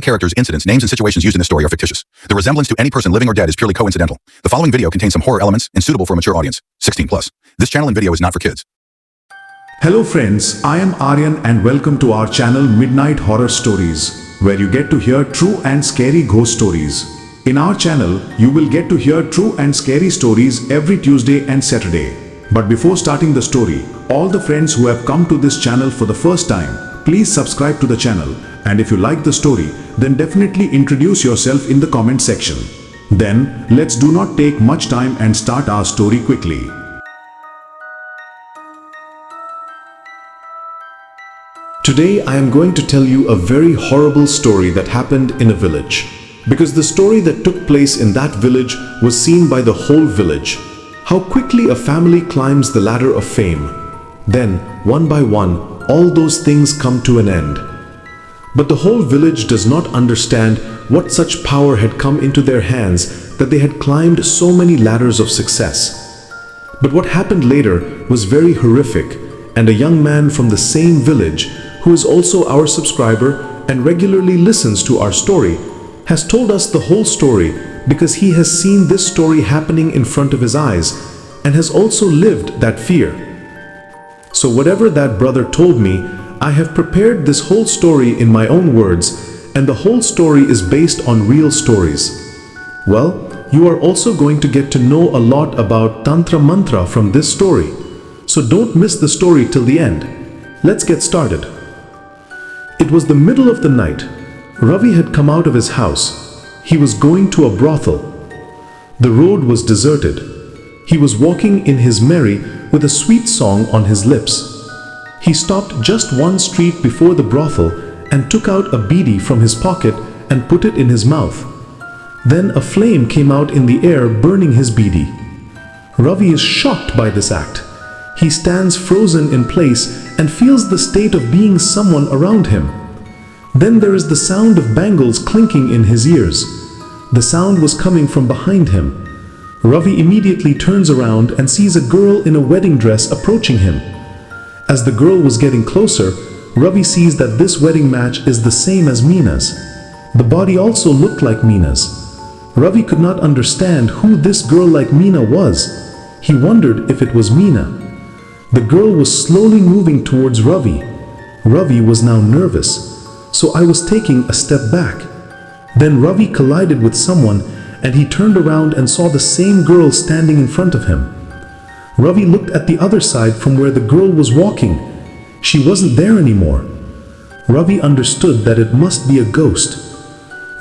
characters, incidents, names, and situations used in this story are fictitious. The resemblance to any person living or dead is purely coincidental. The following video contains some horror elements and suitable for a mature audience, 16 plus. This channel and video is not for kids. Hello friends, I am Aryan and welcome to our channel Midnight Horror Stories, where you get to hear true and scary ghost stories. In our channel, you will get to hear true and scary stories every Tuesday and Saturday. But before starting the story, all the friends who have come to this channel for the first time, please subscribe to the channel, and if you like the story, then definitely introduce yourself in the comment section. Then, let's do not take much time and start our story quickly. Today I am going to tell you a very horrible story that happened in a village. Because the story that took place in that village was seen by the whole village. How quickly a family climbs the ladder of fame. Then, one by one, all those things come to an end. But the whole village does not understand what such power had come into their hands that they had climbed so many ladders of success. But what happened later was very horrific, and a young man from the same village, who is also our subscriber and regularly listens to our story, has told us the whole story because he has seen this story happening in front of his eyes and has also lived that fear. So whatever that brother told me, I have prepared this whole story in my own words, and the whole story is based on real stories. Well, you are also going to get to know a lot about Tantra Mantra from this story. So don't miss the story till the end. Let's get started. It was the middle of the night. Ravi had come out of his house. He was going to a brothel. The road was deserted. He was walking in his merry with a sweet song on his lips. He stopped just one street before the brothel and took out a beedi from his pocket and put it in his mouth. Then a flame came out in the air, burning his beedi. Ravi is shocked by this act. He stands frozen in place and feels the state of being someone around him. Then there is the sound of bangles clinking in his ears. The sound was coming from behind him. Ravi immediately turns around and sees a girl in a wedding dress approaching him. As the girl was getting closer, Ravi sees that this wedding match is the same as Meena's. The body also looked like Meena's. Ravi could not understand who this girl like Meena was. He wondered if it was Meena. The girl was slowly moving towards Ravi. Ravi was now nervous, so I was taking a step back. Then Ravi collided with someone and he turned around and saw the same girl standing in front of him. Ravi looked at the other side from where the girl was walking. She wasn't there anymore. Ravi understood that it must be a ghost.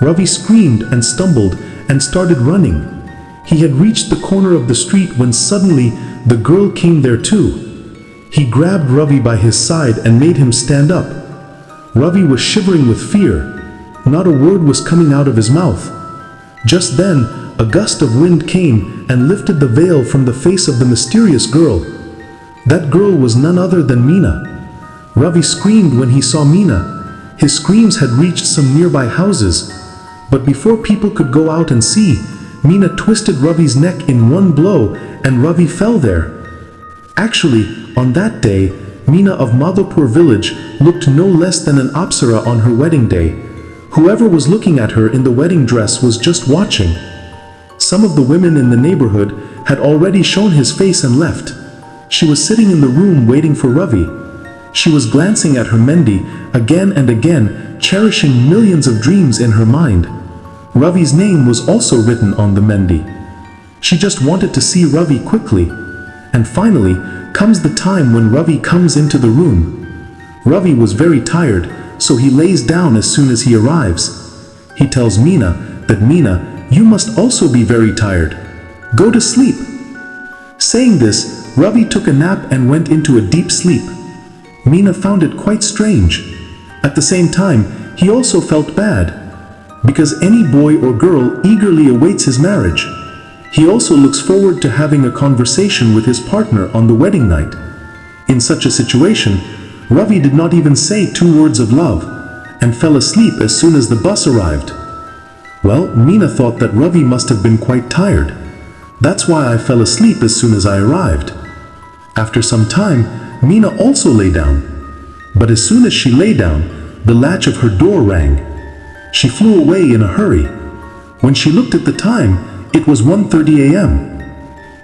Ravi screamed and stumbled and started running. He had reached the corner of the street when suddenly the girl came there too. He grabbed Ravi by his side and made him stand up. Ravi was shivering with fear. Not a word was coming out of his mouth. Just then, a gust of wind came and lifted the veil from the face of the mysterious girl. That girl was none other than Meena. Ravi screamed when he saw Meena. His screams had reached some nearby houses. But before people could go out and see, Meena twisted Ravi's neck in one blow and Ravi fell there. Actually, on that day, Meena of Madhopur village looked no less than an apsara on her wedding day. Whoever was looking at her in the wedding dress was just watching. Some of the women in the neighborhood had already shown his face and left. She was sitting in the room waiting for Ravi. She was glancing at her Mendi again and again, cherishing millions of dreams in her mind. Ravi's name was also written on the Mendi. She just wanted to see Ravi quickly. And finally comes the time when Ravi comes into the room. Ravi was very tired, so he lays down as soon as he arrives. He tells Meena that, "Meena, you must also be very tired. Go to sleep." Saying this, Ravi took a nap and went into a deep sleep. Meena found it quite strange. At the same time, he also felt bad, because any boy or girl eagerly awaits his marriage. He also looks forward to having a conversation with his partner on the wedding night. In such a situation, Ravi did not even say 2 words of love, and fell asleep as soon as the bus arrived. Well, Meena thought that Ravi must have been quite tired. That's why I fell asleep as soon as I arrived. After some time, Meena also lay down. But as soon as she lay down, the latch of her door rang. She flew away in a hurry. When she looked at the time, it was 1:30 a.m.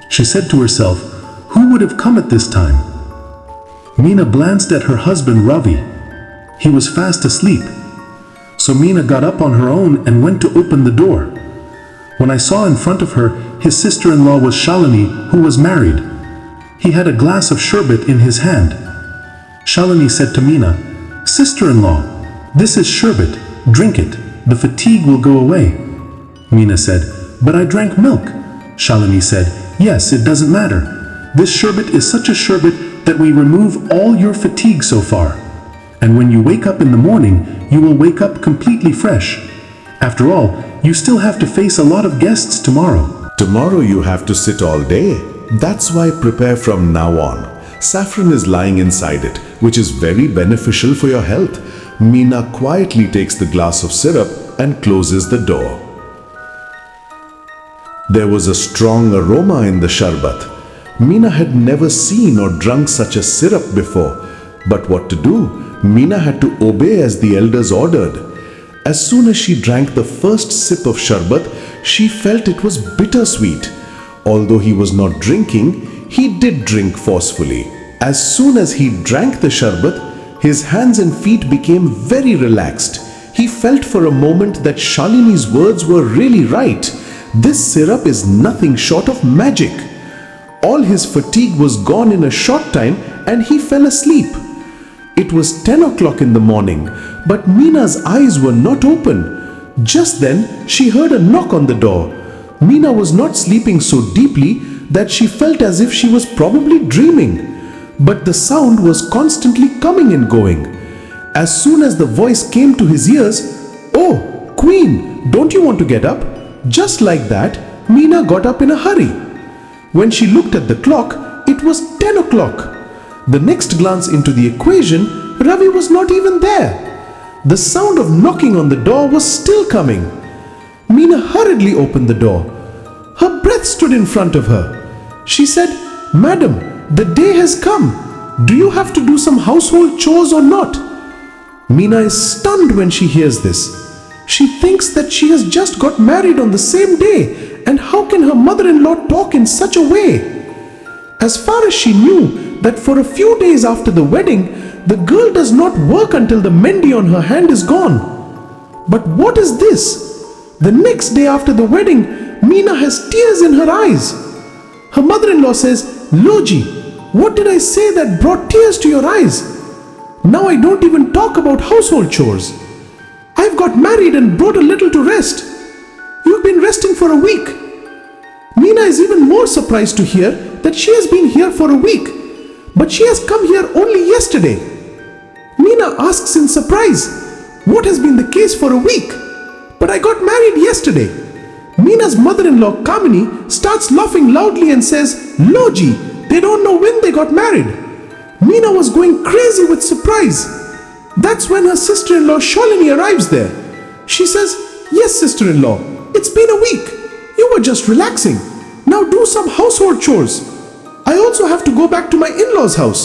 She said to herself, who would have come at this time? Meena glanced at her husband Ravi. He was fast asleep. So Meena got up on her own and went to open the door. When I saw in front of her, his sister-in-law was Shalini, who was married. He had a glass of sherbet in his hand. Shalini said to Meena, "Sister-in-law, this is sherbet, drink it, the fatigue will go away." Meena said, "But I drank milk." Shalini said, "Yes, it doesn't matter. This sherbet is such a sherbet that we remove all your fatigue so far. And when you wake up in the morning, you will wake up completely fresh. After all, you still have to face a lot of guests tomorrow." Tomorrow you have to sit all day. That's why prepare from now on. Saffron is lying inside it, which is very beneficial for your health. Meena quietly takes the glass of syrup and closes the door. There was a strong aroma in the sharbat. Meena had never seen or drunk such a syrup before. But what to do? Meena had to obey as the elders ordered. As soon as she drank the first sip of sharbat, she felt it was bittersweet. Although he was not drinking, he did drink forcefully. As soon as he drank the sharbat, his hands and feet became very relaxed. He felt for a moment that Shalini's words were really right. This syrup is nothing short of magic. All his fatigue was gone in a short time and he fell asleep. It was 10 o'clock in the morning, but Meena's eyes were not open. Just then, she heard a knock on the door. Meena was not sleeping so deeply that she felt as if she was probably dreaming. But the sound was constantly coming and going. As soon as the voice came to his ears, "Oh, Queen, don't you want to get up?" Just like that, Meena got up in a hurry. When she looked at the clock, it was 10 o'clock. The next glance into the equation, Ravi was not even there. The sound of knocking on the door was still coming. Meena hurriedly opened the door. Her breath stood in front of her. She said, "Madam, the day has come. Do you have to do some household chores or not?" Meena is stunned when she hears this. She thinks that she has just got married on the same day, and how can her mother-in-law talk in such a way? As far as she knew, that for a few days after the wedding, the girl does not work until the mendi on her hand is gone. But what is this? The next day after the wedding, Meena has tears in her eyes. Her mother-in-law says, "Loji, what did I say that brought tears to your eyes? Now I don't even talk about household chores. I've got married and brought a little to rest. You've been resting for a week." Meena is even more surprised to hear that she has been here for a week, but she has come here only yesterday. Meena asks in surprise, "What has been the case for a week? But I got married yesterday." Meena's mother-in-law Kamini starts laughing loudly and says, "Loji, they don't know when they got married." Meena was going crazy with surprise. That's when her sister-in-law Shalini arrives there. She says, "Yes, sister-in-law, it's been a week. You were just relaxing. Now do some household chores. I also have to go back to my in-laws' house."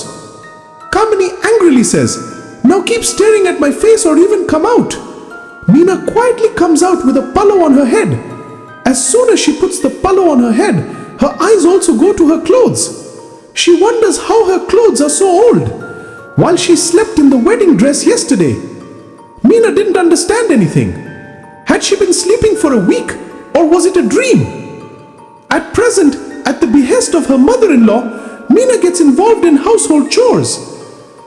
Kamini angrily says, "Now keep staring at my face or even come out." Meena quietly comes out with a palo on her head. As soon as she puts the palo on her head, her eyes also go to her clothes. She wonders how her clothes are so old, while she slept in the wedding dress yesterday. Meena didn't understand anything. Had she been sleeping for a week, or was it a dream? At present, at the behest of her mother-in-law, Meena gets involved in household chores.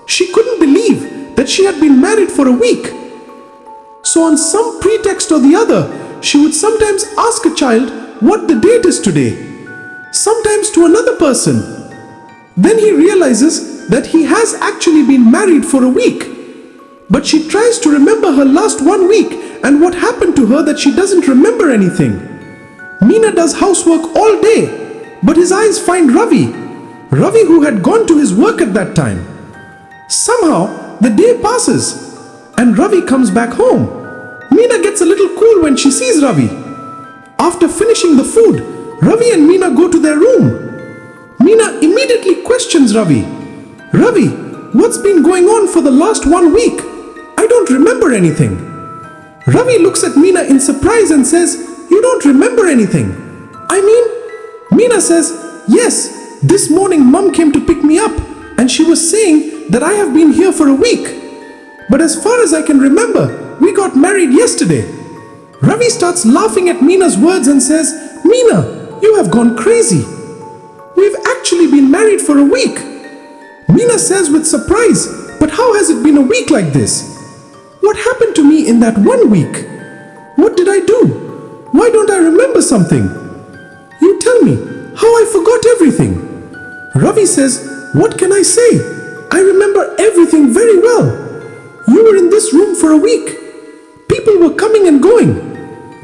She couldn't believe that she had been married for a week. So on some pretext or the other, she would sometimes ask a child what the date is today, sometimes to another person. Then he realizes that he has actually been married for a week. But she tries to remember her last 1 week and what happened to her that she doesn't remember anything. Meena does housework all day, but his eyes find Ravi who had gone to his work at that time. Somehow, the day passes, and Ravi comes back home. Meena gets a little cool when she sees Ravi. After finishing the food, Ravi and Meena go to their room. Meena immediately questions Ravi. "Ravi, what's been going on for the last 1 week? I don't remember anything." Ravi looks at Meena in surprise and says, "You don't remember anything." Meena says, "Yes, this morning Mum came to pick me up and she was saying that I have been here for a week. But as far as I can remember, we got married yesterday." Ravi starts laughing at Meena's words and says, "Meena, you have gone crazy. We've actually been married for a week." Meena says with surprise, "But how has it been a week like this? What happened to me in that 1 week? What did I do? Why don't I remember something? You tell me how I forgot everything." Ravi says, "What can I say? I remember everything very well. You were in this room for a week. People were coming and going.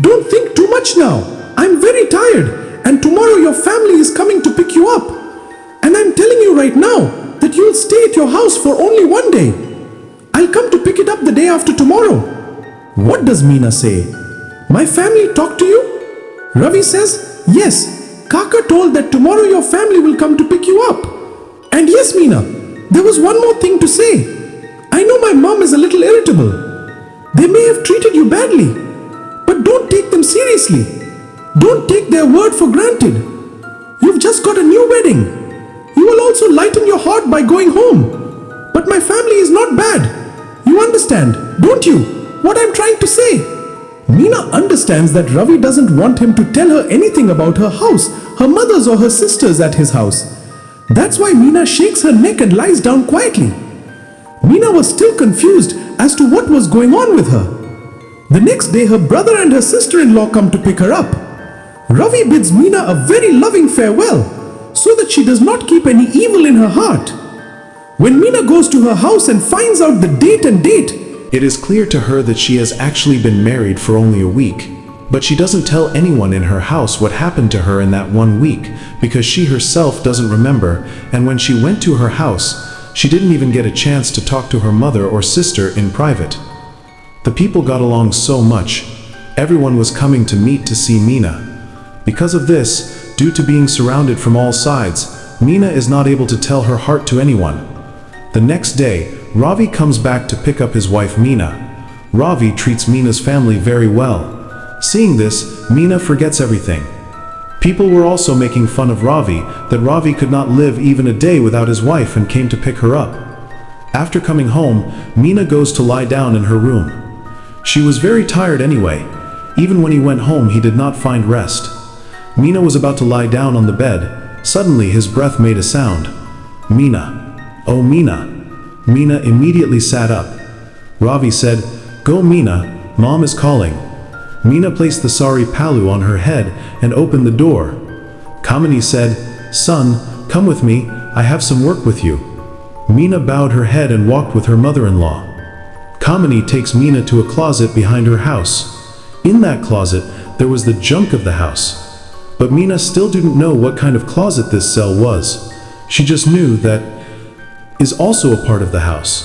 Don't think too much now. I'm very tired, and tomorrow your family is coming to pick you up. And I'm telling you right now that you'll stay at your house for only 1 day. I'll come to pick it up the day after tomorrow." What does Meena say? "My family talked to you?" Ravi says, "Yes, Kaka told that tomorrow your family will come to pick you up. And yes, Meena, there was one more thing to say. I know my mom is a little irritable. They may have treated you badly, but don't take them seriously. Don't take their word for granted. You've just got a new wedding. You will also lighten your heart by going home. But my family is not bad. You understand, don't you, what I'm trying to say?" Meena understands that Ravi doesn't want him to tell her anything about her house, her mother's or her sister's at his house. That's why Meena shakes her neck and lies down quietly. Meena was still confused as to what was going on with her. The next day, her brother and her sister-in-law come to pick her up. Ravi bids Meena a very loving farewell so that she does not keep any evil in her heart. When Meena goes to her house and finds out the date, It is clear to her that she has actually been married for only a week. But she doesn't tell anyone in her house what happened to her in that 1 week because she herself doesn't remember, and when she went to her house, she didn't even get a chance to talk to her mother or sister in private. The people got along so much. Everyone was coming to meet to see Meena. Because of this, due to being surrounded from all sides, Meena is not able to tell her heart to anyone. The next day, Ravi comes back to pick up his wife Meena. Ravi treats Meena's family very well. Seeing this, Meena forgets everything. People were also making fun of Ravi, that Ravi could not live even a day without his wife and came to pick her up. After coming home, Meena goes to lie down in her room. She was very tired anyway. Even when he went home, he did not find rest. Meena was about to lie down on the bed. Suddenly, his breath made a sound. "Meena. Oh, Meena." Meena immediately sat up. Ravi said, "Go, Meena, Mom is calling." Meena placed the sari palu on her head and opened the door. Kamini said, "Son, come with me, I have some work with you." Meena bowed her head and walked with her mother-in-law. Kamini takes Meena to a closet behind her house. In that closet, there was the junk of the house. But Meena still didn't know what kind of closet this cell was. She just knew that is also a part of the house.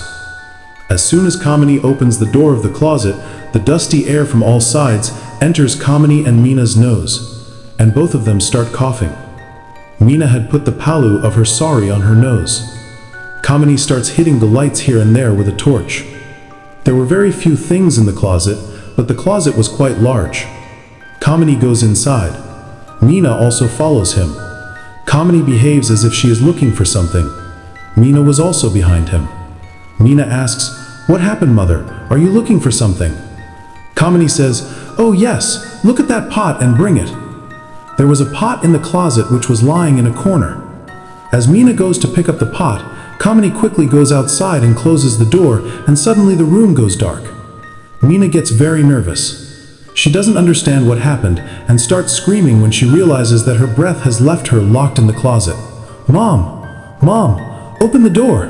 As soon as Kamini opens the door of the closet, the dusty air from all sides enters Kamini and Meena's nose, and both of them start coughing. Meena had put the palu of her sari on her nose. Kamini starts hitting the lights here and there with a torch. There were very few things in the closet, but the closet was quite large. Kamini goes inside. Meena also follows him. Kamini behaves as if she is looking for something. Meena was also behind him. Meena asks, "What happened, mother? Are you looking for something?" Kamini says, "Oh yes, look at that pot and bring it." There was a pot in the closet which was lying in a corner. As Meena goes to pick up the pot, Kamini quickly goes outside and closes the door, and suddenly the room goes dark. Meena gets very nervous. She doesn't understand what happened and starts screaming when she realizes that her breath has left her locked in the closet. "Mom! Mom! Open the door!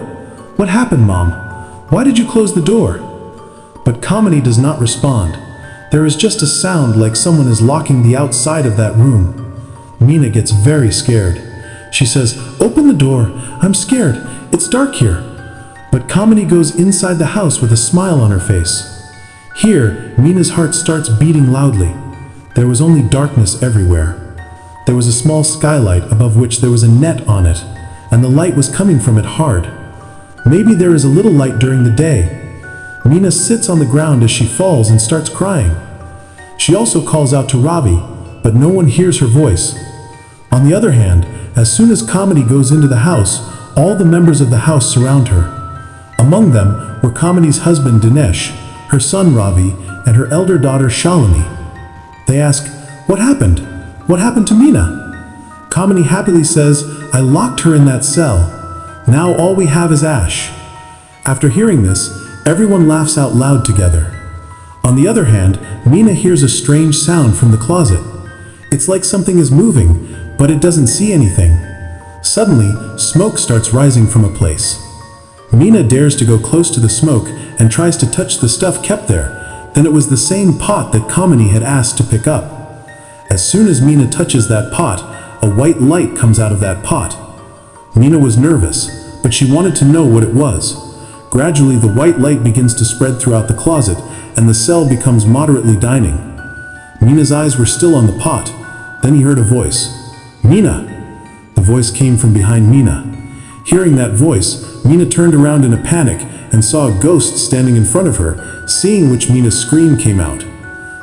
What happened, Mom? Why did you close the door?" But Kamini does not respond. There is just a sound like someone is locking the outside of that room. Meena gets very scared. She says, "Open the door! I'm scared! It's dark here!" But Kamini goes inside the house with a smile on her face. Here, Meena's heart starts beating loudly. There was only darkness everywhere. There was a small skylight above which there was a net on it, and the light was coming from it hard. Maybe there is a little light during the day. Meena sits on the ground as she falls and starts crying. She also calls out to Ravi, but no one hears her voice. On the other hand, as soon as Kamini goes into the house, all the members of the house surround her. Among them were Kamini's husband Dinesh, her son Ravi, and her elder daughter Shalini. They ask, "What happened? What happened to Meena?" Kamini happily says, "I locked her in that cell. Now all we have is ash." After hearing this, everyone laughs out loud together. On the other hand, Meena hears a strange sound from the closet. It's like something is moving, but it doesn't see anything. Suddenly, smoke starts rising from a place. Meena dares to go close to the smoke and tries to touch the stuff kept there. Then it was the same pot that Kamini had asked to pick up. As soon as Meena touches that pot, a white light comes out of that pot. Meena was nervous, but she wanted to know what it was. Gradually, the white light begins to spread throughout the closet, and the cell becomes moderately dining. Meena's eyes were still on the pot. Then he heard a voice. "Meena!" The voice came from behind Meena. Hearing that voice, Meena turned around in a panic and saw a ghost standing in front of her, seeing which Meena's scream came out.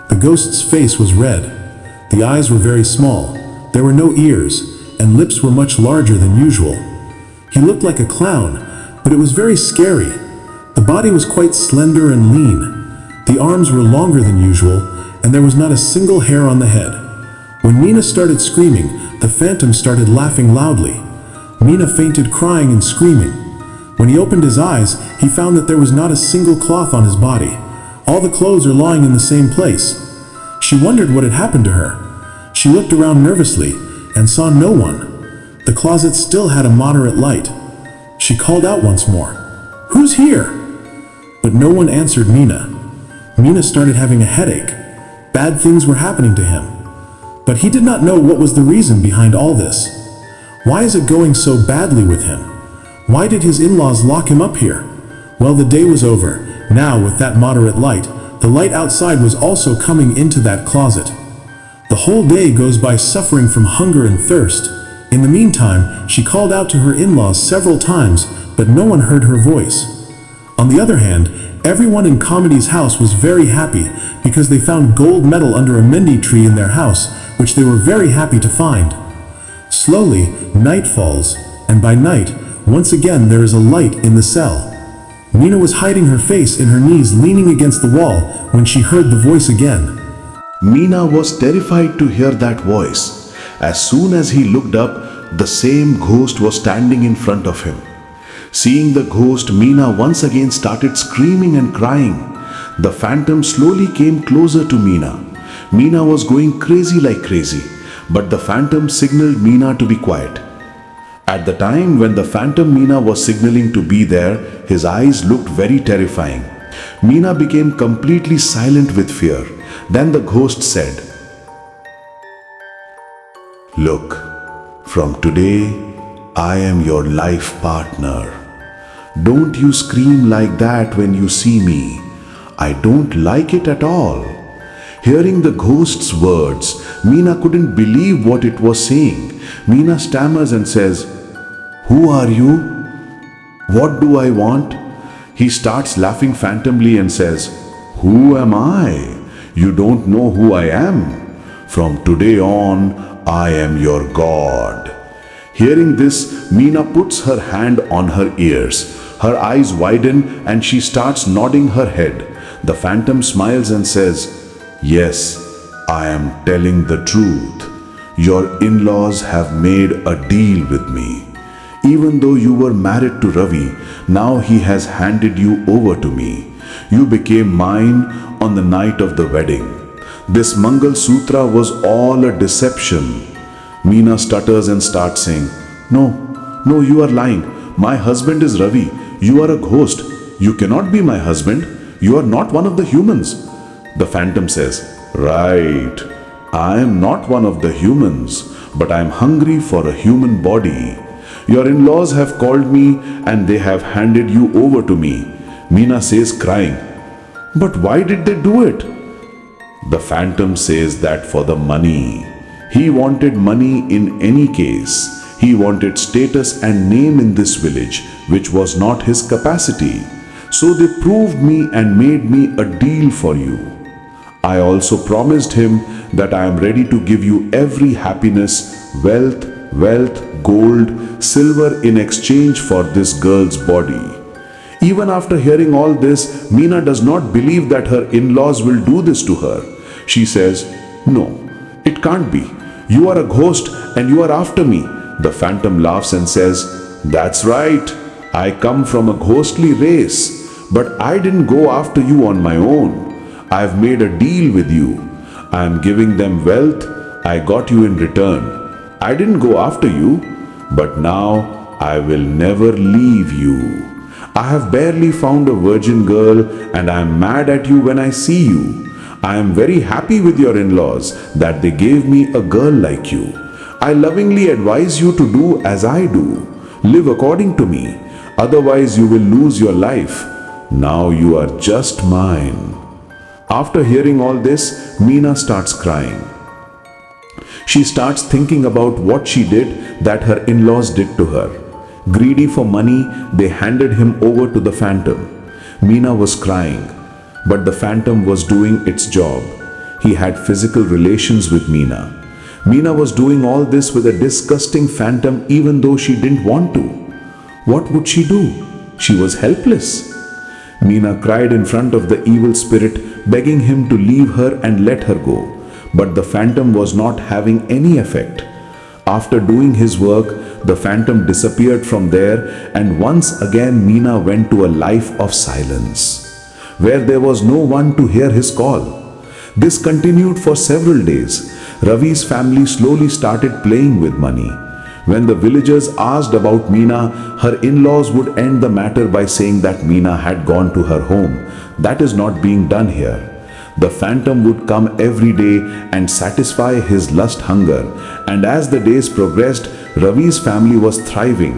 The ghost's face was red. The eyes were very small. There were no ears, and lips were much larger than usual. He looked like a clown, but it was very scary. The body was quite slender and lean. The arms were longer than usual, and there was not a single hair on the head. When Meena started screaming, the phantom started laughing loudly. Meena fainted, crying and screaming. When he opened his eyes, he found that there was not a single cloth on his body. All the clothes are lying in the same place. She wondered what had happened to her. She looked around nervously and saw no one. The closet still had a moderate light. She called out once more, "Who's here?" But no one answered Meena. Meena started having a headache. Bad things were happening to him. But he did not know what was the reason behind all this. Why is it going so badly with him? Why did his in-laws lock him up here? Well, the day was over. Now, with that moderate light, the light outside was also coming into that closet. The whole day goes by suffering from hunger and thirst. In the meantime, she called out to her in-laws several times, but no one heard her voice. On the other hand, everyone in Kamini's house was very happy because they found gold medal under a mendi tree in their house, which they were very happy to find. Slowly, night falls, and by night, once again there is a light in the cell. Meena was hiding her face in her knees, leaning against the wall, when she heard the voice again. Meena was terrified to hear that voice. As soon as he looked up, the same ghost was standing in front of him. Seeing the ghost, Meena once again started screaming and crying. The phantom slowly came closer to Meena. Meena was going crazy like crazy, but the phantom signaled Meena to be quiet. At the time when the phantom Meena was signaling to be there, his eyes looked very terrifying. Meena became completely silent with fear. Then the ghost said, "Look, from today, I am your life partner. Don't you scream like that when you see me. I don't like it at all." Hearing the ghost's words, Meena couldn't believe what it was saying. Meena stammers and says, "Who are you? What do I want?" He starts laughing phantomly and says, "Who am I? You don't know who I am. From today on, I am your God." Hearing this, Meena puts her hand on her ears. Her eyes widen and she starts nodding her head. The phantom smiles and says, "Yes, I am telling the truth. Your in-laws have made a deal with me. Even though you were married to Ravi, now he has handed you over to me. You became mine on the night of the wedding. This Mangal Sutra was all a deception." Meena stutters and starts saying, No, you are lying. My husband is Ravi. You are a ghost. You cannot be my husband. You are not one of the humans." The phantom says, "Right. I am not one of the humans, but I am hungry for a human body. Your in-laws have called me and they have handed you over to me." Meena says, crying, "But why did they do it?" The phantom says that for the money. He wanted money in any case. He wanted status and name in this village, which was not his capacity. So they proved me and made me a deal for you. I also promised him that I am ready to give you every happiness, wealth, gold, silver in exchange for this girl's body. Even after hearing all this, Meena does not believe that her in-laws will do this to her. She says, "No, it can't be. You are a ghost and you are after me." The phantom laughs and says, "That's right. I come from a ghostly race, but I didn't go after you on my own. I've made a deal with you. I am giving them wealth. I got you in return. I didn't go after you, but now I will never leave you. I have barely found a virgin girl and I am mad at you when I see you. I am very happy with your in-laws that they gave me a girl like you. I lovingly advise you to do as I do. Live according to me. Otherwise you will lose your life. Now you are just mine." After hearing all this, Meena starts crying. She starts thinking about what she did that her in-laws did to her. Greedy for money, they handed him over to the phantom. Meena was crying, but the phantom was doing its job. He had physical relations with Meena. Meena was doing all this with a disgusting phantom even though she didn't want to. What would she do? She was helpless. Meena cried in front of the evil spirit, begging him to leave her and let her go. But the phantom was not having any effect. After doing his work, the phantom disappeared from there, and once again Meena went to a life of silence, where there was no one to hear his call. This continued for several days. Ravi's family slowly started playing with money. When the villagers asked about Meena, her in-laws would end the matter by saying that Meena had gone to her home. That is not being done here. The phantom would come every day and satisfy his lust hunger, and as the days progressed, Ravi's family was thriving.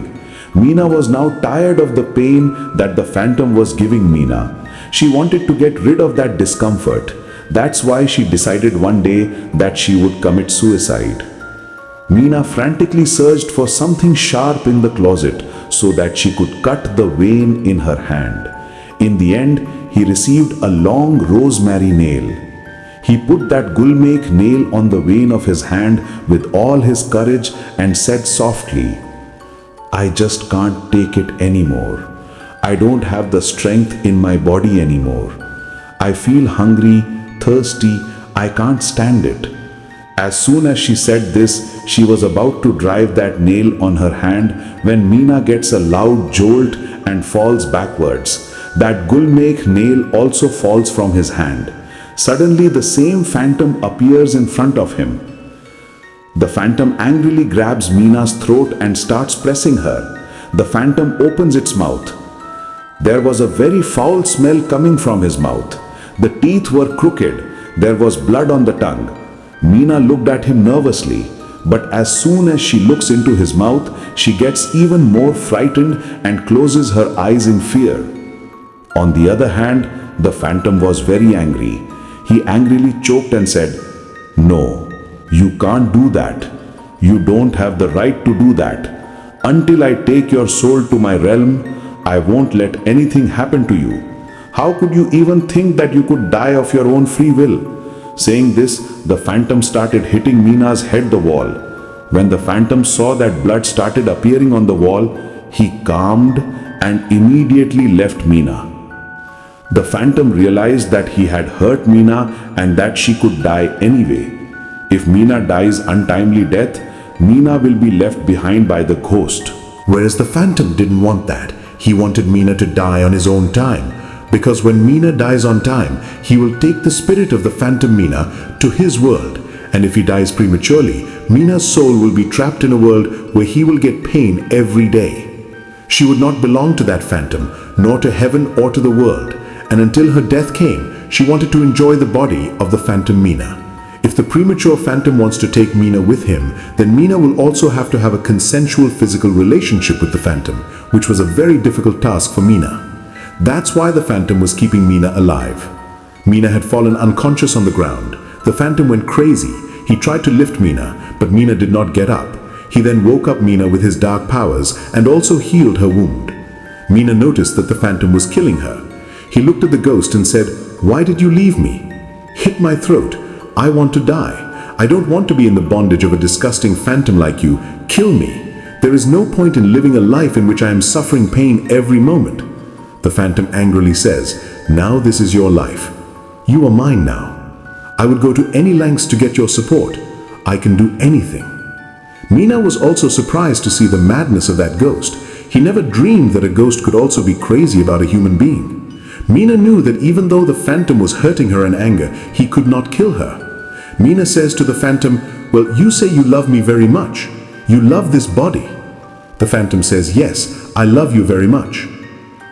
Meena was now tired of the pain that the phantom was giving Meena. She wanted to get rid of that discomfort. That's why she decided one day that she would commit suicide. Meena frantically searched for something sharp in the closet so that she could cut the vein in her hand. In the end, he received a long rosemary nail. He put that gulmek nail on the vein of his hand with all his courage and said softly, "I just can't take it anymore. I don't have the strength in my body anymore. I feel hungry, thirsty, I can't stand it." As soon as she said this, she was about to drive that nail on her hand when Meena gets a loud jolt and falls backwards. That gulmek nail also falls from his hand. Suddenly, the same phantom appears in front of him. The phantom angrily grabs Meena's throat and starts pressing her. The phantom opens its mouth. There was a very foul smell coming from his mouth. The teeth were crooked. There was blood on the tongue. Meena looked at him nervously, but as soon as she looks into his mouth, she gets even more frightened and closes her eyes in fear. On the other hand, the phantom was very angry. He angrily choked and said, "No, you can't do that. You don't have the right to do that. Until I take your soul to my realm, I won't let anything happen to you. How could you even think that you could die of your own free will?" Saying this, the phantom started hitting Meena's head the wall. When the phantom saw that blood started appearing on the wall, he calmed and immediately left Meena. The phantom realized that he had hurt Meena and that she could die anyway. If Meena dies untimely death, Meena will be left behind by the ghost. Whereas the phantom didn't want that. He wanted Meena to die on his own time. Because when Meena dies on time, he will take the spirit of the phantom Meena to his world. And if he dies prematurely, Meena's soul will be trapped in a world where he will get pain every day. She would not belong to that phantom, nor to heaven or to the world. And until her death came, she wanted to enjoy the body of the phantom Meena. If the premature phantom wants to take Meena with him, then Meena will also have to have a consensual physical relationship with the phantom, which was a very difficult task for Meena. That's why the phantom was keeping Meena alive. Meena had fallen unconscious on the ground. The phantom went crazy. He tried to lift Meena, but Meena did not get up. He then woke up Meena with his dark powers and also healed her wound. Meena noticed that the phantom was killing her. He looked at the ghost and said, "Why did you leave me? Hit my throat. I want to die. I don't want to be in the bondage of a disgusting phantom like you. Kill me. There is no point in living a life in which I am suffering pain every moment." The phantom angrily says, "Now this is your life. You are mine now. I would go to any lengths to get your support. I can do anything." Meena was also surprised to see the madness of that ghost. He never dreamed that a ghost could also be crazy about a human being. Meena knew that even though the phantom was hurting her in anger, he could not kill her. Meena says to the phantom, "Well, you say you love me very much. You love this body." The phantom says, "Yes, I love you very much."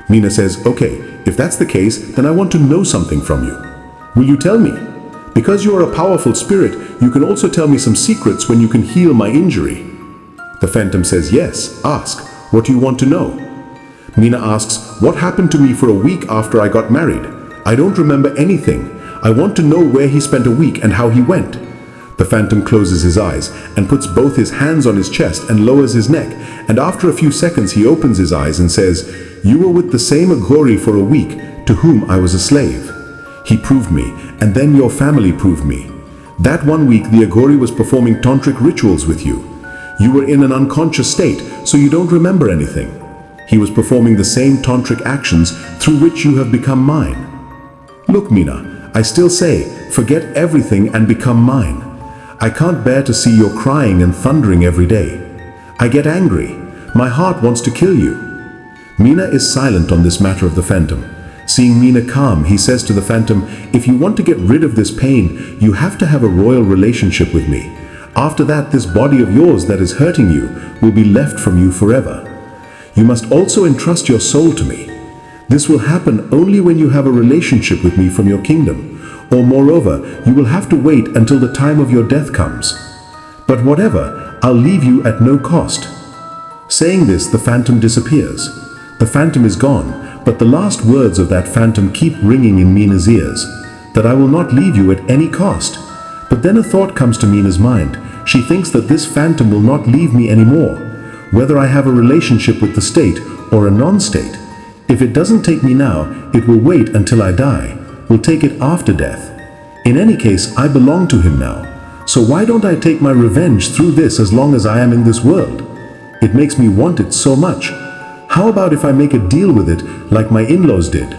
Meena says, "Okay, if that's the case, then I want to know something from you. Will you tell me? Because you are a powerful spirit, you can also tell me some secrets when you can heal my injury." The phantom says, "Yes, ask. What do you want to know?" Meena asks, "What happened to me for a week after I got married? I don't remember anything. I want to know where he spent a week and how he went." The phantom closes his eyes and puts both his hands on his chest and lowers his neck, and after a few seconds he opens his eyes and says, "You were with the same Aghori for a week, to whom I was a slave. He proved me, and then your family proved me. That one week the Aghori was performing tantric rituals with you. You were in an unconscious state, so you don't remember anything. He was performing the same tantric actions through which you have become mine. Look, Meena, I still say, forget everything and become mine. I can't bear to see your crying and thundering every day. I get angry. My heart wants to kill you." Meena is silent on this matter of the phantom. Seeing Meena calm, he says to the phantom, "If you want to get rid of this pain, you have to have a royal relationship with me. After that, this body of yours that is hurting you will be left from you forever. You must also entrust your soul to me. This will happen only when you have a relationship with me from your kingdom, or moreover, you will have to wait until the time of your death comes. But whatever, I'll leave you at no cost." Saying this, the phantom disappears. The phantom is gone, but the last words of that phantom keep ringing in Meena's ears, that I will not leave you at any cost. But then a thought comes to Meena's mind. She thinks that this phantom will not leave me anymore, whether I have a relationship with the state or a non-state. If it doesn't take me now, it will wait until I die, will take it after death. In any case, I belong to him now. So why don't I take my revenge through this as long as I am in this world? It makes me want it so much. How about if I make a deal with it like my in-laws did?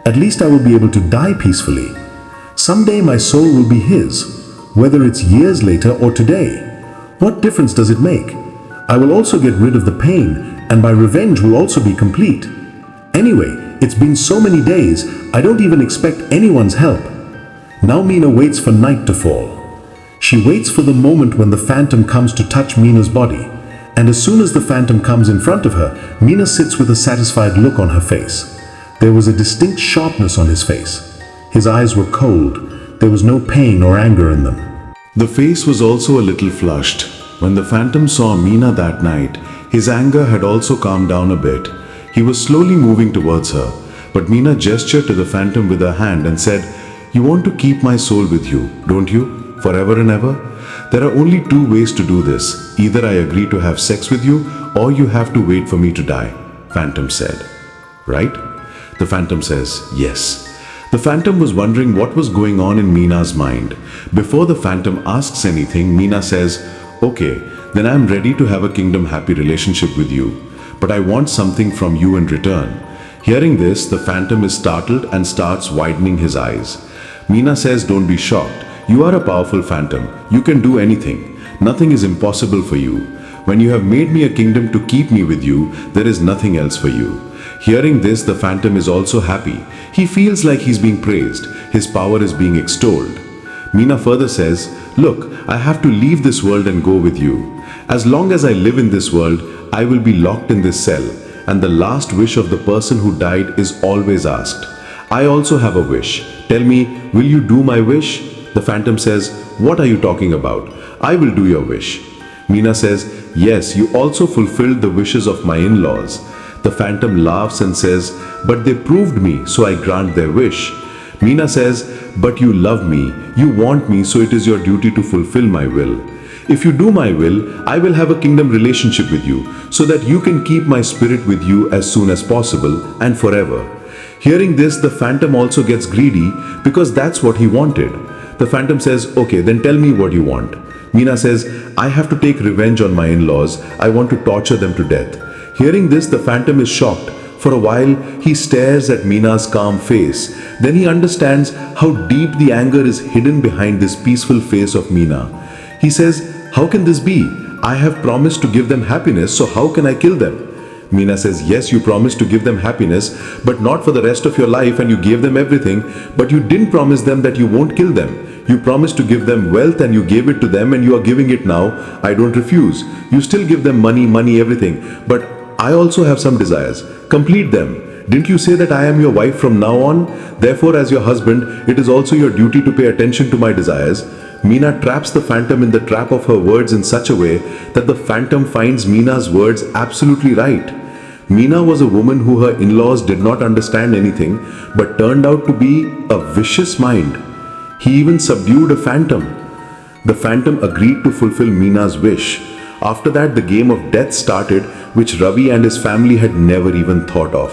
At least I will be able to die peacefully. Someday my soul will be his, whether it's years later or today. What difference does it make? I will also get rid of the pain, and my revenge will also be complete. Anyway, it's been so many days, I don't even expect anyone's help." Now Meena waits for night to fall. She waits for the moment when the phantom comes to touch Meena's body. And as soon as the phantom comes in front of her, Meena sits with a satisfied look on her face. There was a distinct sharpness on his face. His eyes were cold. There was no pain or anger in them. The face was also a little flushed. When the phantom saw Meena that night, his anger had also calmed down a bit. He was slowly moving towards her, but Meena gestured to the phantom with her hand and said, "You want to keep my soul with you, don't you? Forever and ever? There are only two ways to do this. Either I agree to have sex with you, or you have to wait for me to die," Phantom said. "Right?" The phantom says, "Yes." The phantom was wondering what was going on in Meena's mind. Before the phantom asks anything, Meena says, "Okay, then I'm ready to have a kingdom-happy relationship with you. But I want something from you in return." Hearing this, the phantom is startled and starts widening his eyes. Meena says, "Don't be shocked. You are a powerful phantom. You can do anything. Nothing is impossible for you. When you have made me a kingdom to keep me with you, there is nothing else for you." Hearing this, the phantom is also happy. He feels like he's being praised. His power is being extolled. Meena further says, "Look, I have to leave this world and go with you. As long as I live in this world, I will be locked in this cell, and the last wish of the person who died is always asked. I also have a wish. Tell me, will you do my wish?" The phantom says, "What are you talking about? I will do your wish." Meena says, "Yes, you also fulfilled the wishes of my in-laws." The phantom laughs and says, "But they proved me, so I grant their wish." Meena says, "But you love me, you want me, so it is your duty to fulfill my will." If you do my will, I will have a kingdom relationship with you, so that you can keep my spirit with you as soon as possible and forever. Hearing this, the phantom also gets greedy because that's what he wanted. The phantom says, okay, then tell me what you want. Meena says, I have to take revenge on my in-laws. I want to torture them to death. Hearing this, the phantom is shocked. For a while, he stares at Meena's calm face. Then he understands how deep the anger is hidden behind this peaceful face of Meena. He says, how can this be? I have promised to give them happiness, so how can I kill them? Meena says, yes, you promised to give them happiness, but not for the rest of your life, and you gave them everything, but you didn't promise them that you won't kill them. You promised to give them wealth and you gave it to them, and you are giving it now. I don't refuse. You still give them money, everything. But I also have some desires. Complete them. Didn't you say that I am your wife from now on? Therefore, as your husband, it is also your duty to pay attention to my desires. Meena traps the phantom in the trap of her words in such a way that the phantom finds Meena's words absolutely right. Meena was a woman who her in-laws did not understand anything, but turned out to be a vicious mind. He even subdued a phantom. The phantom agreed to fulfill Meena's wish. After that, the game of death started, which Ravi and his family had never even thought of.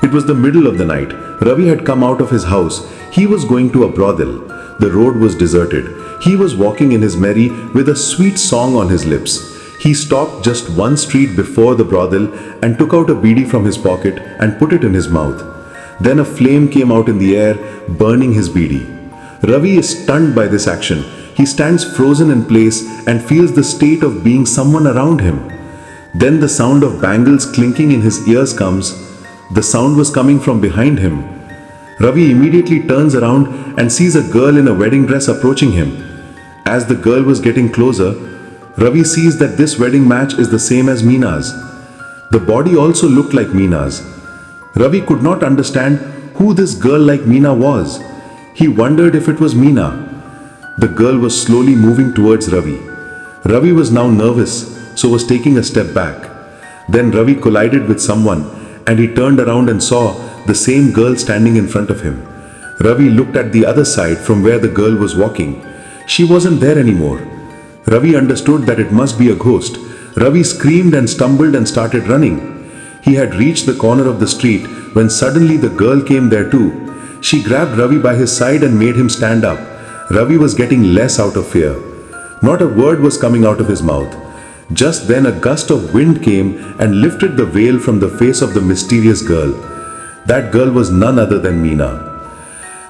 It was the middle of the night. Ravi had come out of his house. He was going to a brothel. The road was deserted. He was walking in his merry with a sweet song on his lips. He stopped just one street before the brothel and took out a beedi from his pocket and put it in his mouth. Then a flame came out in the air, burning his beedi. Ravi is stunned by this action. He stands frozen in place and feels the state of being someone around him. Then the sound of bangles clinking in his ears comes. The sound was coming from behind him. Ravi immediately turns around and sees a girl in a wedding dress approaching him. As the girl was getting closer, Ravi sees that this wedding match is the same as Meena's. The body also looked like Meena's. Ravi could not understand who this girl like Meena was. He wondered if it was Meena. The girl was slowly moving towards Ravi. Ravi was now nervous, so was taking a step back. Then Ravi collided with someone and he turned around and saw the same girl standing in front of him. Ravi looked at the other side from where the girl was walking. She wasn't there anymore. Ravi understood that it must be a ghost. Ravi screamed and stumbled and started running. He had reached the corner of the street when suddenly the girl came there too. She grabbed Ravi by his side and made him stand up. Ravi was getting less out of fear. Not a word was coming out of his mouth. Just then a gust of wind came and lifted the veil from the face of the mysterious girl. That girl was none other than Meena.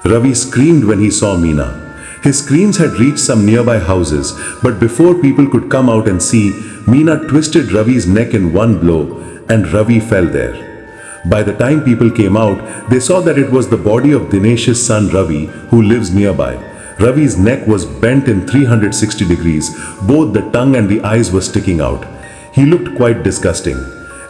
Ravi screamed when he saw Meena. His screams had reached some nearby houses, but before people could come out and see, Meena twisted Ravi's neck in one blow and Ravi fell there. By the time people came out, they saw that it was the body of Dinesh's son Ravi, who lives nearby. Ravi's neck was bent in 360 degrees. Both the tongue and the eyes were sticking out. He looked quite disgusting.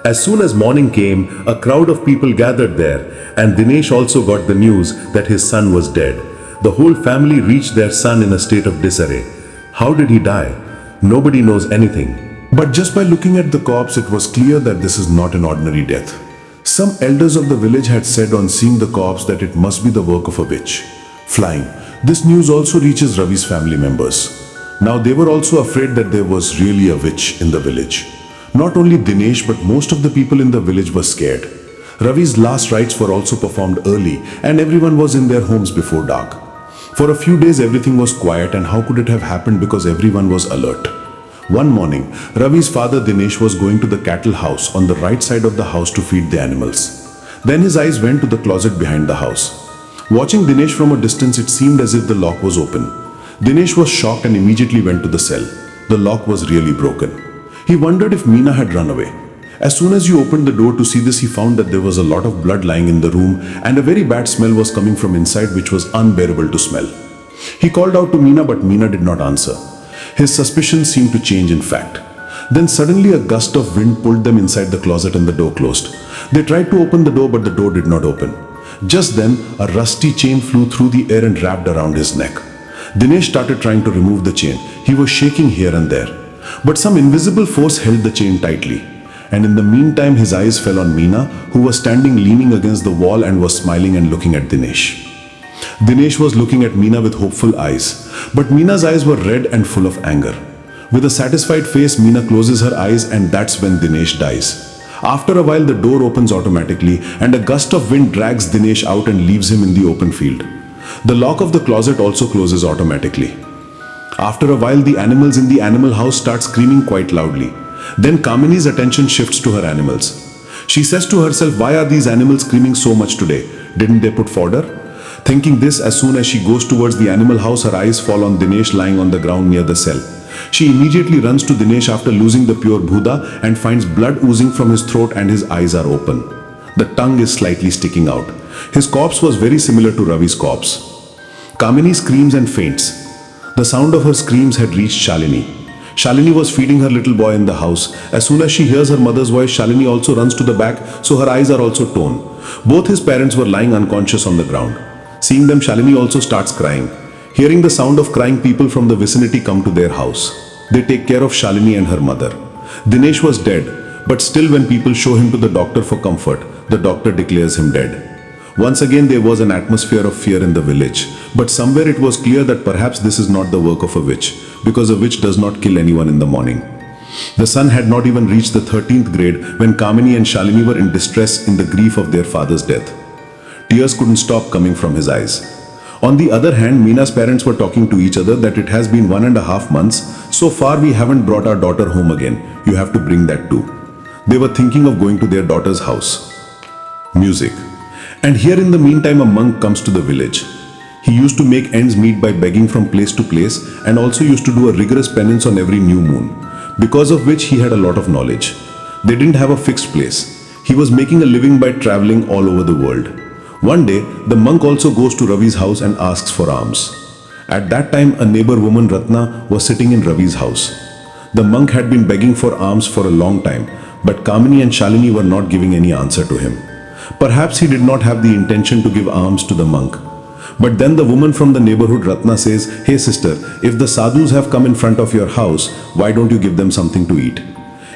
As soon as morning came, a crowd of people gathered there, and Dinesh also got the news that his son was dead. The whole family reached their son in a state of disarray. How did he die? Nobody knows anything. But just by looking at the corpse, it was clear that this is not an ordinary death. Some elders of the village had said on seeing the corpse that it must be the work of a witch. Flying. This news also reaches Ravi's family members. Now they were also afraid that there was really a witch in the village. Not only Dinesh, but most of the people in the village were scared. Ravi's last rites were also performed early and everyone was in their homes before dark. For a few days everything was quiet, and how could it have happened because everyone was alert. One morning, Ravi's father Dinesh was going to the cattle house on the right side of the house to feed the animals. Then his eyes went to the closet behind the house. Watching Dinesh from a distance, it seemed as if the lock was open. Dinesh was shocked and immediately went to the cell. The lock was really broken. He wondered if Meena had run away. As soon as he opened the door to see this, he found that there was a lot of blood lying in the room and a very bad smell was coming from inside, which was unbearable to smell. He called out to Meena, but Meena did not answer. His suspicions seemed to change in fact. Then suddenly a gust of wind pulled them inside the closet and the door closed. They tried to open the door, but the door did not open. Just then, a rusty chain flew through the air and wrapped around his neck. Dinesh started trying to remove the chain. He was shaking here and there. But some invisible force held the chain tightly. And in the meantime, his eyes fell on Meena, who was standing leaning against the wall and was smiling and looking at Dinesh. Dinesh was looking at Meena with hopeful eyes, but Meena's eyes were red and full of anger. With a satisfied face, Meena closes her eyes, and that's when Dinesh dies. After a while, the door opens automatically, and a gust of wind drags Dinesh out and leaves him in the open field. The lock of the closet also closes automatically. After a while, the animals in the animal house start screaming quite loudly. Then Kamini's attention shifts to her animals. She says to herself, why are these animals screaming so much today? Didn't they put fodder? Thinking this, as soon as she goes towards the animal house, her eyes fall on Dinesh lying on the ground near the cell. She immediately runs to Dinesh after losing the pure Bhuda and finds blood oozing from his throat, and his eyes are open. The tongue is slightly sticking out. His corpse was very similar to Ravi's corpse. Kamini screams and faints. The sound of her screams had reached Shalini. Shalini was feeding her little boy in the house. As soon as she hears her mother's voice, Shalini also runs to the back, so her eyes are also torn. Both his parents were lying unconscious on the ground. Seeing them, Shalini also starts crying. Hearing the sound of crying, people from the vicinity come to their house. They take care of Shalini and her mother. Dinesh was dead, but still when people show him to the doctor for comfort, the doctor declares him dead. Once again, there was an atmosphere of fear in the village, but somewhere it was clear that perhaps this is not the work of a witch, because a witch does not kill anyone in the morning. The son had not even reached the 13th grade when Kamini and Shalini were in distress in the grief of their father's death. Tears couldn't stop coming from his eyes. On the other hand, Meena's parents were talking to each other that it has been 1.5 months. So far we haven't brought our daughter home again. You have to bring that too. They were thinking of going to their daughter's house. Music. And here in the meantime, a monk comes to the village. He used to make ends meet by begging from place to place, and also used to do a rigorous penance on every new moon, because of which he had a lot of knowledge. They didn't have a fixed place. He was making a living by traveling all over the world. One day, the monk also goes to Ravi's house and asks for alms. At that time, a neighbor woman, Ratna, was sitting in Ravi's house. The monk had been begging for alms for a long time, but Kamini and Shalini were not giving any answer to him. Perhaps he did not have the intention to give alms to the monk. But then the woman from the neighborhood, Ratna, says, "Hey sister, if the sadhus have come in front of your house, why don't you give them something to eat?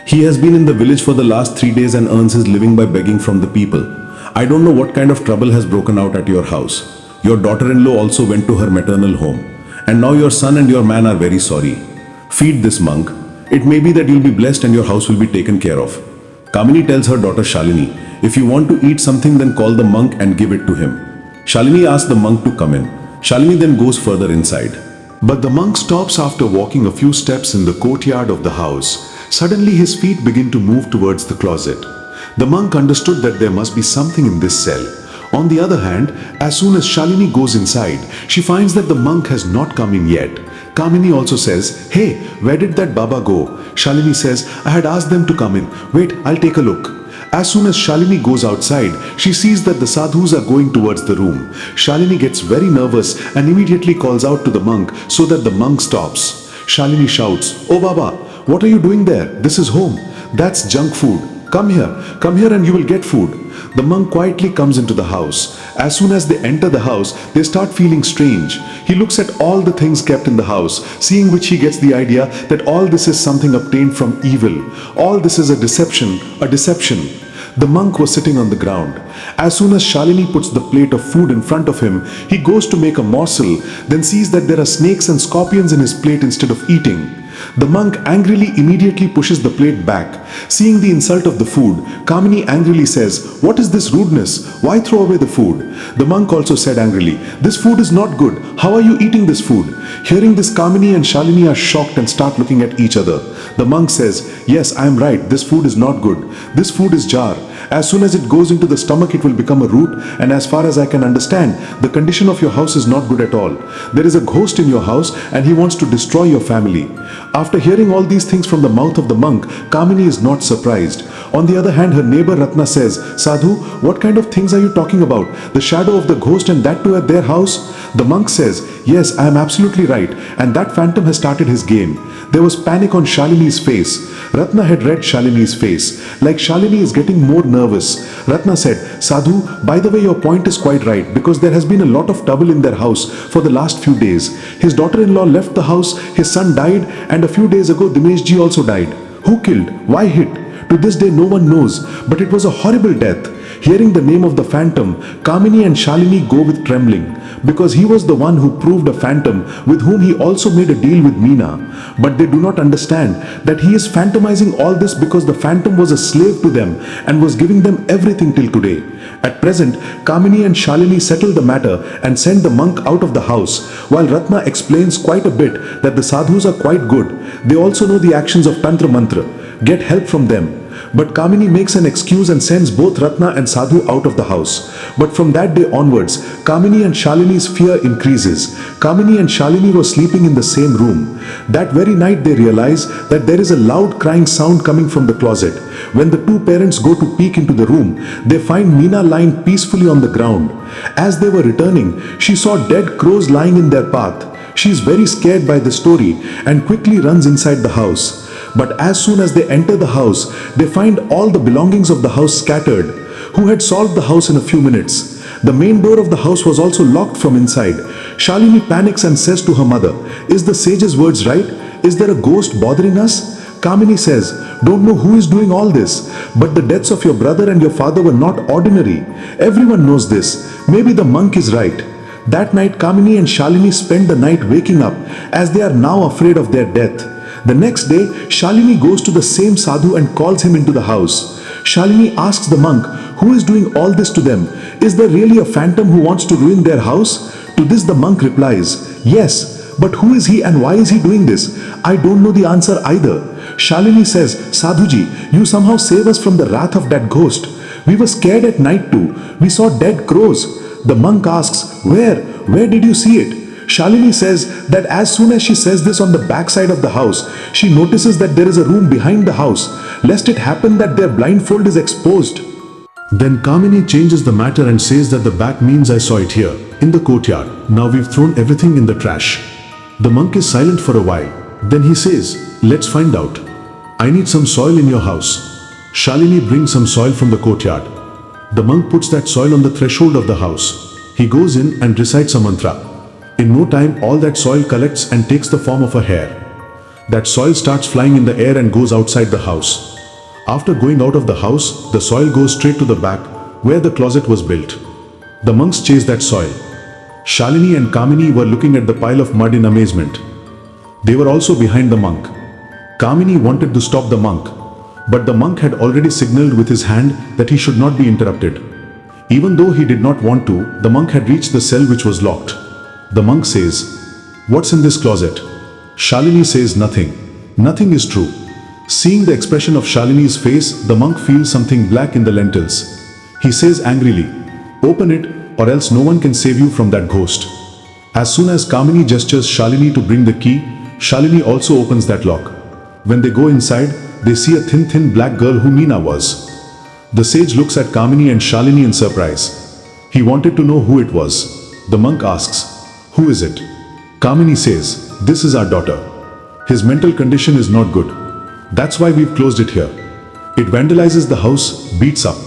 He has been in the village for the last 3 days and earns his living by begging from the people. I don't know what kind of trouble has broken out at your house. Your daughter-in-law also went to her maternal home. And now your son and your man are very sorry. Feed this monk. It may be that you'll be blessed and your house will be taken care of." Kamini tells her daughter Shalini, "If you want to eat something, then call the monk and give it to him." Shalini asks the monk to come in. Shalini then goes further inside. But the monk stops after walking a few steps in the courtyard of the house. Suddenly his feet begin to move towards the closet. The monk understood that there must be something in this cell. On the other hand, as soon as Shalini goes inside, she finds that the monk has not come in yet. Kamini also says, "Hey, where did that Baba go?" Shalini says, "I had asked them to come in. Wait, I'll take a look." As soon as Shalini goes outside, she sees that the sadhus are going towards the room. Shalini gets very nervous and immediately calls out to the monk so that the monk stops. Shalini shouts, "Oh Baba, what are you doing there? This is home. That's junk food. Come here and you will get food." The monk quietly comes into the house. As soon as they enter the house, they start feeling strange. He looks at all the things kept in the house, seeing which he gets the idea that all this is something obtained from evil. All this is a deception, a deception. The monk was sitting on the ground. As soon as Shalini puts the plate of food in front of him, he goes to make a morsel, then sees that there are snakes and scorpions in his plate instead of eating. The monk angrily immediately pushes the plate back. Seeing the insult of the food, Kamini angrily says, "What is this rudeness? Why throw away the food?" The monk also said angrily, "This food is not good. How are you eating this food?" Hearing this, Kamini and Shalini are shocked and start looking at each other. The monk says, "Yes, I am right. This food is not good. This food is jar. As soon as it goes into the stomach, it will become a root, and as far as I can understand, the condition of your house is not good at all. There is a ghost in your house and he wants to destroy your family." After hearing all these things from the mouth of the monk, Kamini is not surprised. On the other hand, her neighbor Ratna says, "Sadhu, what kind of things are you talking about? The shadow of the ghost, and that too at their house?" The monk says, "Yes, I am absolutely right, and that phantom has started his game." There was panic on Shalini's face. Ratna had read Shalini's face. Like Shalini is getting more nervous. Ratna said, "Sadhu, by the way, your point is quite right, because there has been a lot of trouble in their house for the last few days. His daughter-in-law left the house, his son died, and a few days ago Dinesh ji also died. Who killed? Why hit? To this day no one knows, but it was a horrible death." Hearing the name of the phantom, Kamini and Shalini go with trembling. because he was the one who proved a phantom with whom he also made a deal with Meena. But they do not understand that he is phantomizing all this because the phantom was a slave to them and was giving them everything till today. At present, Kamini and Shalini settle the matter and send the monk out of the house, while Ratna explains quite a bit that the sadhus are quite good. They also know the actions of Tantra Mantra. Get help from them. But Kamini makes an excuse and sends both Ratna and Sadhu out of the house. But from that day onwards, Kamini and Shalini's fear increases. Kamini and Shalini were sleeping in the same room. That very night they realize that there is a loud crying sound coming from the closet. When the two parents go to peek into the room, they find Meena lying peacefully on the ground. As they were returning, she saw dead crows lying in their path. She is very scared by the story and quickly runs inside the house. But as soon as they enter the house, they find all the belongings of the house scattered. Who had solved the house in a few minutes? The main door of the house was also locked from inside. Shalini panics and says to her mother, "Is the sage's words right? Is there a ghost bothering us?" Kamini says, "Don't know who is doing all this, but the deaths of your brother and your father were not ordinary. Everyone knows this. Maybe the monk is right." That night, Kamini and Shalini spend the night waking up as they are now afraid of their death. The next day, Shalini goes to the same sadhu and calls him into the house. Shalini asks the monk, who is doing all this to them? Is there really a phantom who wants to ruin their house? To this the monk replies, "Yes, but who is he and why is he doing this? I don't know the answer either." Shalini says, "Sadhuji, you somehow save us from the wrath of that ghost. We were scared at night too. We saw dead crows." The monk asks, Where? Where did you see it?" Shalini says that as soon as she says this on the backside of the house, she notices that there is a room behind the house, lest it happen that their blindfold is exposed. Then Kamini changes the matter and says that the back means I saw it here, in the courtyard. Now we've thrown everything in the trash. The monk is silent for a while. Then he says, "Let's find out. I need some soil in your house." Shalini brings some soil from the courtyard. The monk puts that soil on the threshold of the house. He goes in and recites a mantra. In no time, all that soil collects and takes the form of a hair. That soil starts flying in the air and goes outside the house. After going out of the house, the soil goes straight to the back, where the closet was built. The monks chase that soil. Shalini and Kamini were looking at the pile of mud in amazement. They were also behind the monk. Kamini wanted to stop the monk, but the monk had already signaled with his hand that he should not be interrupted. Even though he did not want to, the monk had reached the cell which was locked. The monk says, "What's in this closet?" Shalini says, "Nothing. Nothing is true." Seeing the expression of Shalini's face, the monk feels something black in the lentils. He says angrily, "Open it, or else no one can save you from that ghost." As soon as Kamini gestures Shalini to bring the key, Shalini also opens that lock. When they go inside, they see a thin black girl who Meena was. The sage looks at Kamini and Shalini in surprise. He wanted to know who it was. The monk asks, "Who is it?" Kamini says, "This is our daughter. His mental condition is not good. That's why we've closed it here. It vandalizes the house, beats up.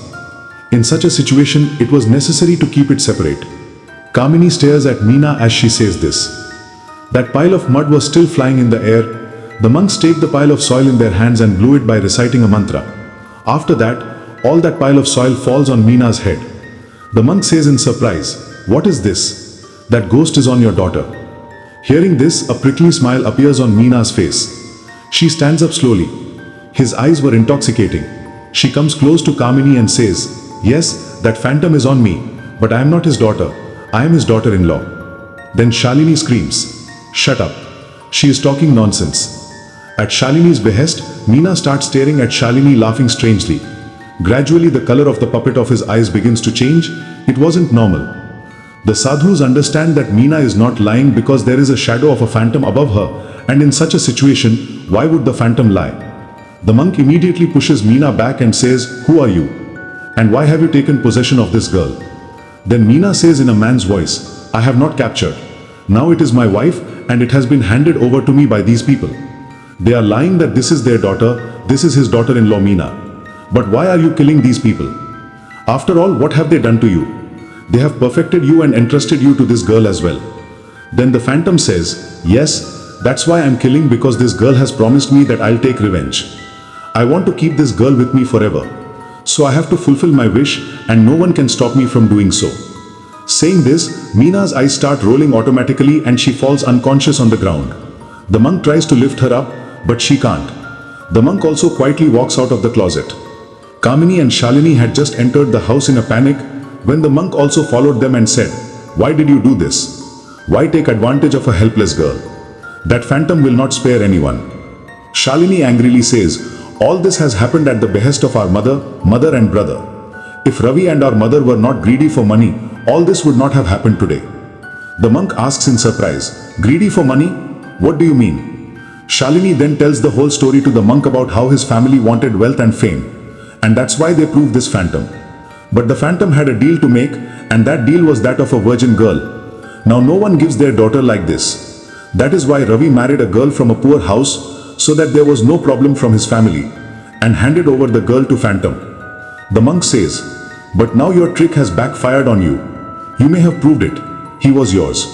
In such a situation, it was necessary to keep it separate." Kamini stares at Meena as she says this. That pile of mud was still flying in the air. The monks take the pile of soil in their hands and blew it by reciting a mantra. After that, all that pile of soil falls on Meena's head. The monk says in surprise, "What is this? That ghost is on your daughter." Hearing this, a prickly smile appears on Meena's face. She stands up slowly. His eyes were intoxicating. She comes close to Kamini and says, "Yes, that phantom is on me, but I am not his daughter. I am his daughter-in-law." Then Shalini screams, "Shut up. She is talking nonsense." At Shalini's behest, Meena starts staring at Shalini, laughing strangely. Gradually, the color of the puppet of his eyes begins to change. It wasn't normal. The sadhus understand that Meena is not lying because there is a shadow of a phantom above her, and in such a situation, why would the phantom lie? The monk immediately pushes Meena back and says, "Who are you? And why have you taken possession of this girl?" Then Meena says in a man's voice, "I have not captured. Now it is my wife and it has been handed over to me by these people. They are lying that this is their daughter, this is his daughter-in-law Meena. But why are you killing these people? After all, what have they done to you? They have perfected you and entrusted you to this girl as well." Then the phantom says, "Yes, that's why I'm killing, because this girl has promised me that I'll take revenge. I want to keep this girl with me forever. So I have to fulfill my wish and no one can stop me from doing so." Saying this, Meena's eyes start rolling automatically and she falls unconscious on the ground. The monk tries to lift her up, but she can't. The monk also quietly walks out of the closet. Kamini and Shalini had just entered the house in a panic when the monk also followed them and said, "Why did you do this? Why take advantage of a helpless girl? That phantom will not spare anyone." Shalini angrily says, "All this has happened at the behest of our mother and brother. If Ravi and our mother were not greedy for money, all this would not have happened today." The monk asks in surprise, "Greedy for money? What do you mean?" Shalini then tells the whole story to the monk about how his family wanted wealth and fame, and that's why they proved this phantom. But the phantom had a deal to make, and that deal was that of a virgin girl. Now no one gives their daughter like this. That is why Ravi married a girl from a poor house so that there was no problem from his family, and handed over the girl to phantom. The monk says, "But now your trick has backfired on you. You may have proved it. He was yours.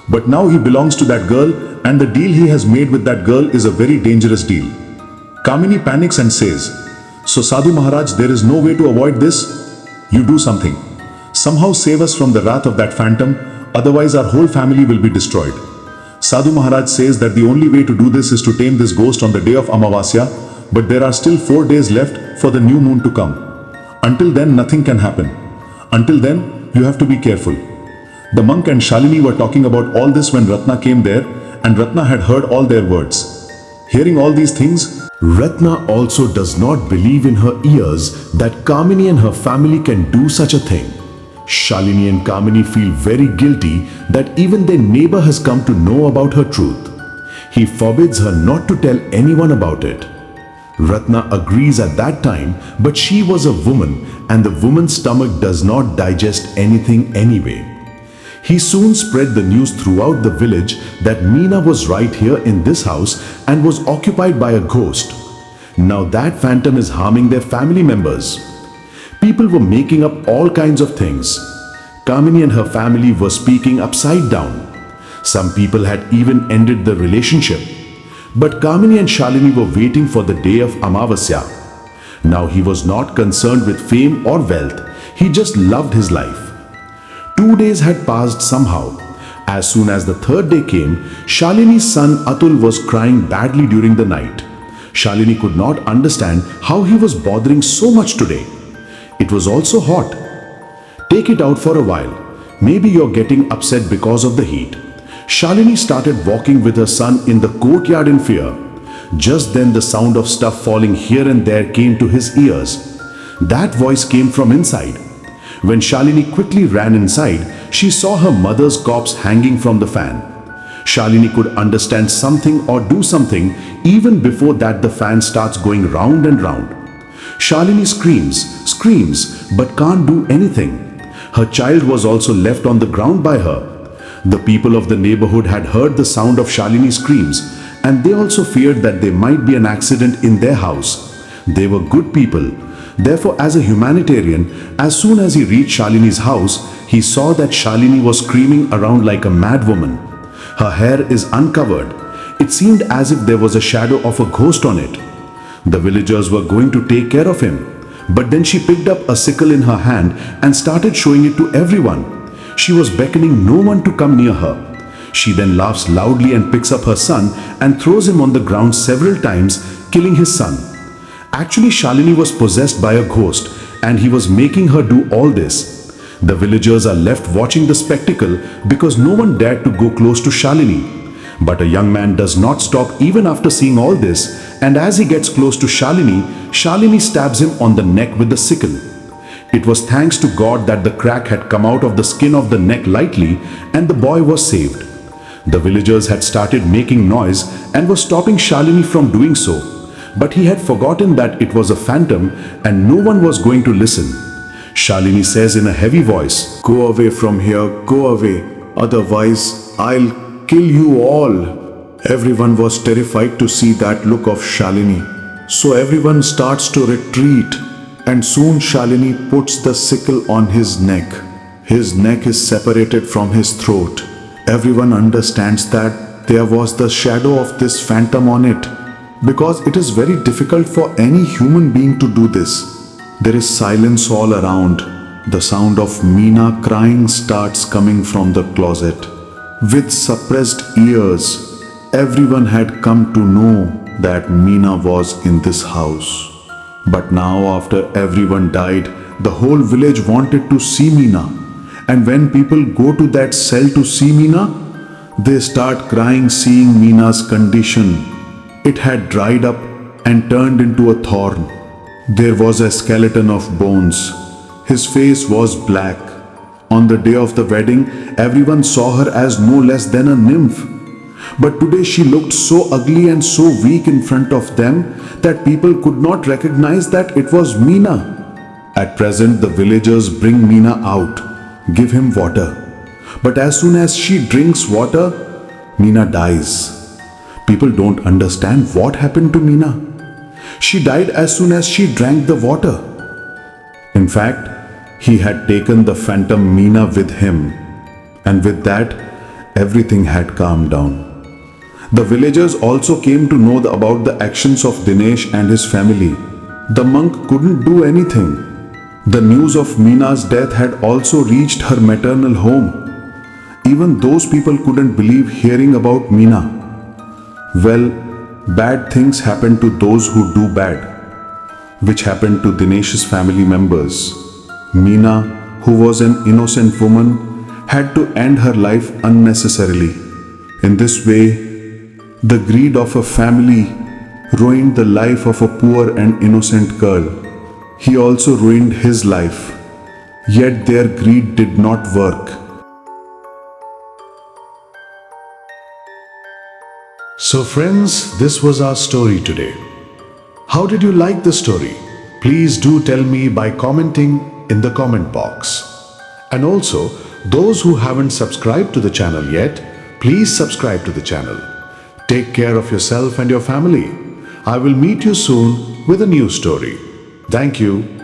But now he belongs to that girl, and the deal he has made with that girl is a very dangerous deal." Kamini panics and says, "So Sadhu Maharaj, there is no way to avoid this? You do something. Somehow save us from the wrath of that phantom, otherwise our whole family will be destroyed." Sadhu Maharaj says that the only way to do this is to tame this ghost on the day of Amavasya, but there are still 4 days left for the new moon to come. Until then, nothing can happen. Until then, you have to be careful. The monk and Shalini were talking about all this when Ratna came there, and Ratna had heard all their words. Hearing all these things, Ratna also does not believe in her ears that Kamini and her family can do such a thing. Shalini and Kamini feel very guilty that even their neighbor has come to know about her truth. He forbids her not to tell anyone about it. Ratna agrees at that time, but she was a woman and the woman's stomach does not digest anything anyway. He soon spread the news throughout the village that Meena was right here in this house and was occupied by a ghost. Now that phantom is harming their family members. People were making up all kinds of things. Kamini and her family were speaking upside down. Some people had even ended the relationship. But Kamini and Shalini were waiting for the day of Amavasya. Now he was not concerned with fame or wealth. He just loved his life. 2 days had passed somehow. As soon as the 3rd day came, Shalini's son Atul was crying badly during the night. Shalini could not understand how he was bothering so much today. It was also hot. "Take it out for a while. Maybe you're getting upset because of the heat." Shalini started walking with her son in the courtyard in fear. Just then the sound of stuff falling here and there came to his ears. That voice came from inside. When Shalini quickly ran inside, she saw her mother's corpse hanging from the fan. Shalini could understand something or do something even before that the fan starts going round and round. Shalini screams, but can't do anything. Her child was also left on the ground by her. The people of the neighborhood had heard the sound of Shalini's screams, and they also feared that there might be an accident in their house. They were good people. Therefore, as a humanitarian, as soon as he reached Shalini's house, he saw that Shalini was screaming around like a mad woman. Her hair is uncovered. It seemed as if there was a shadow of a ghost on it. The villagers were going to take care of him, but then she picked up a sickle in her hand and started showing it to everyone. She was beckoning no one to come near her. She then laughs loudly and picks up her son and throws him on the ground several times, killing his son. Actually, Shalini was possessed by a ghost and he was making her do all this. The villagers are left watching the spectacle because no one dared to go close to Shalini. But a young man does not stop even after seeing all this, and as he gets close to Shalini, Shalini stabs him on the neck with the sickle. It was thanks to God that the crack had come out of the skin of the neck lightly and the boy was saved. The villagers had started making noise and were stopping Shalini from doing so. But he had forgotten that it was a phantom and no one was going to listen. Shalini says in a heavy voice, "Go away from here, go away. Otherwise, I'll kill you all." Everyone was terrified to see that look of Shalini. So everyone starts to retreat. And soon Shalini puts the sickle on his neck. His neck is separated from his throat. Everyone understands that there was the shadow of this phantom on it. Because it is very difficult for any human being to do this. There is silence all around. the sound of Meena crying starts coming from the closet. With suppressed ears, everyone had come to know that Meena was in this house. But now, after everyone died, the whole village wanted to see Meena. And when people go to that cell to see Meena, they start crying seeing Meena's condition. It had dried up and turned into a thorn. There was a skeleton of bones. His face was black. On the day of the wedding, everyone saw her as no less than a nymph. But today she looked so ugly and so weak in front of them that people could not recognize that it was Meena. At present, the villagers bring Meena out, give him water. But as soon as she drinks water, Meena dies. People don't understand what happened to Meena. She died as soon as she drank the water. In fact, he had taken the phantom Meena with him, and with that, everything had calmed down. The villagers also came to know about the actions of Dinesh and his family. The monk couldn't do anything. The news of Meena's death had also reached her maternal home. Even those people couldn't believe hearing about Meena. Well, bad things happen to those who do bad, which happened to Dinesh's family members. Meena, who was an innocent woman, had to end her life unnecessarily. In this way, the greed of a family ruined the life of a poor and innocent girl. He also ruined his life. Yet their greed did not work. So friends, this was our story today. How did you like the story? Please do tell me by commenting in the comment box. And also, those who haven't subscribed to the channel yet, please subscribe to the channel. Take care of yourself and your family. I will meet you soon with a new story. Thank you.